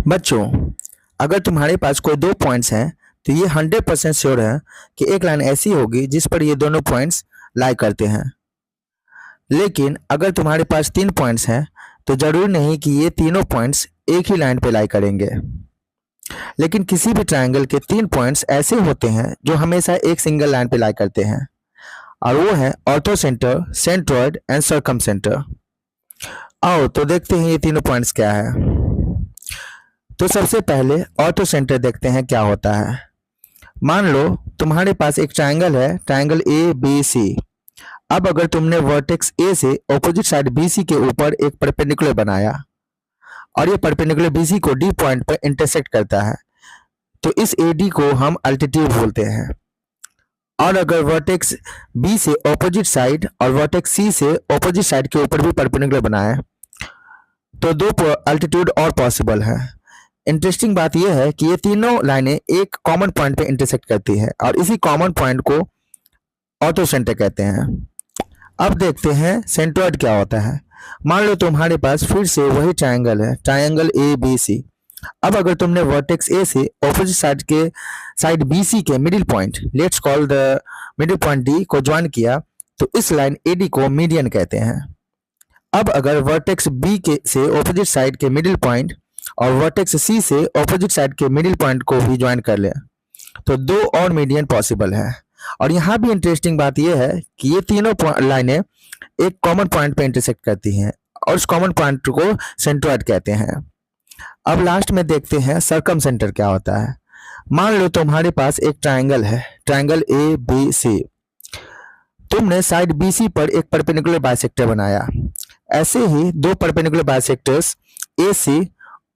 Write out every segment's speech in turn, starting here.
बच्चों, अगर तुम्हारे पास कोई दो पॉइंट्स हैं तो ये 100% श्योर है कि एक लाइन ऐसी होगी जिस पर ये दोनों पॉइंट्स लाई करते हैं। लेकिन अगर तुम्हारे पास तीन पॉइंट्स हैं तो जरूरी नहीं कि ये तीनों पॉइंट्स एक ही लाइन पे लाई करेंगे। लेकिन किसी भी ट्रायंगल के तीन पॉइंट्स ऐसे होते हैं जो हमेशा एक सिंगल लाइन पे लाई करते हैं, और वो है ortho centre, centroid and circum centre. आओ तो देखते हैं ये तीनों पॉइंट्स क्या है। तो सबसे पहले ऑर्थो सेंटर देखते हैं क्या होता है। मान लो तुम्हारे पास एक ट्रायंगल है, ट्रायंगल ए बी सी। अब अगर तुमने वर्टेक्स ए से ऑपोजिट साइड बी सी के ऊपर एक परपेंडिकुलर बनाया और ये परपेंडिकुलर बी सी को डी पॉइंट पर इंटरसेक्ट करता है, तो इस ए डी को हम अल्टीट्यूड बोलते हैं। और अगर वर्टेक्स बी से ऑपोजिट साइड और वर्टेक्स सी से ऑपोजिट साइड के ऊपर भी परपेंडिकुलर बनाए तो दो अल्टीट्यूड और पॉसिबल है। इंटरेस्टिंग बात यह है कि ये तीनों लाइनें एक कॉमन पॉइंट पे इंटरसेक्ट करती है और इसी कॉमन पॉइंट को ऑर्थो सेंटर कहते हैं। अब देखते हैं सेंट्रॉयड क्या होता है। मान लो तुम्हारे पास फिर से वही ट्रायंगल है, ट्रायंगल ए बी सी। अब अगर तुमने वर्टेक्स ए से ऑपोजिट साइड के साइड बी सी के middle point, let's call the middle point D को ज्वाइन किया, तो इस लाइन ए डी को मीडियन कहते हैं। अब अगर वर्टेक्स बी के से ऑपोजिट साइड के मिडिल पॉइंट और वर्टेक्स सी से ऑपोजिट साइड के मिडिल पॉइंट को भी ज्वाइन कर ले तो दो और मीडियन पॉसिबल है। और यहाँ भी इंटरेस्टिंग बात यह है कि ये तीनों लाइनें एक कॉमन पॉइंट पे इंटरसेक्ट करती हैं और उस कॉमन पॉइंट को सेंट्रॉयड कहते हैं। अब लास्ट में देखते हैं सर्कम सेंटर क्या होता है। मान लो तुम्हारे पास एक ट्रायंगल है, ट्रायंगल ए बी सी। तुमने साइड बी सी पर एक परपेंडिकुलर बाइसेक्टर बनाया। ऐसे ही दो परपेंडिकुलर बाइसेक्टर्स ए सी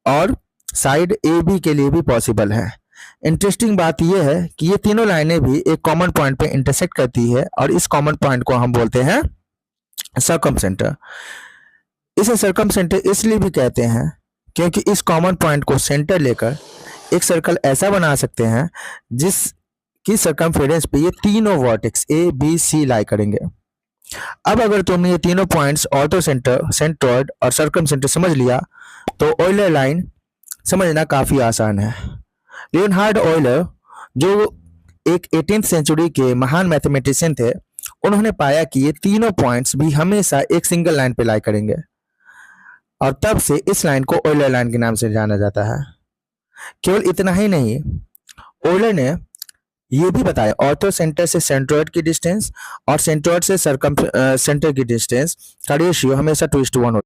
और साइड ए बी के लिए भी पॉसिबल है। इंटरेस्टिंग बात यह है कि ये तीनों लाइनें भी एक कॉमन पॉइंट पे इंटरसेक्ट करती है और इस कॉमन पॉइंट को हम बोलते हैं सर्कम सेंटर। इसे सर्कम सेंटर इसलिए भी कहते हैं क्योंकि इस कॉमन पॉइंट को सेंटर लेकर एक सर्कल ऐसा बना सकते हैं जिसकी सर्कमफेरेंस पे ये तीनों वर्टेक्स ए बी सी लाई करेंगे। अब अगर तुमने ये तीनों पॉइंट्स ऑर्थो सेंटर, सेंट्रॉयड और सर्कम सेंटर समझ लिया तो ऑयलर लाइन समझना काफी आसान है। लियोनार्ड ऑयलर, जो एक 18th सेंचुरी के महान मैथमेटिशियन थे, उन्होंने पाया कि ये तीनों पॉइंट्स भी हमेशा एक सिंगल लाइन पे लाई करेंगे और तब से इस लाइन को ऑयलर लाइन के नाम से जाना जाता है। केवल इतना ही नहीं, ऑयलर ने ये भी बताया ऑर्थो सेंटर से सेंट्रॉयड की डिस्टेंस और सेंट्रॉयड से सर्कम सेंटर की डिस्टेंस का रेशियो हमेशा 2:1 होता है।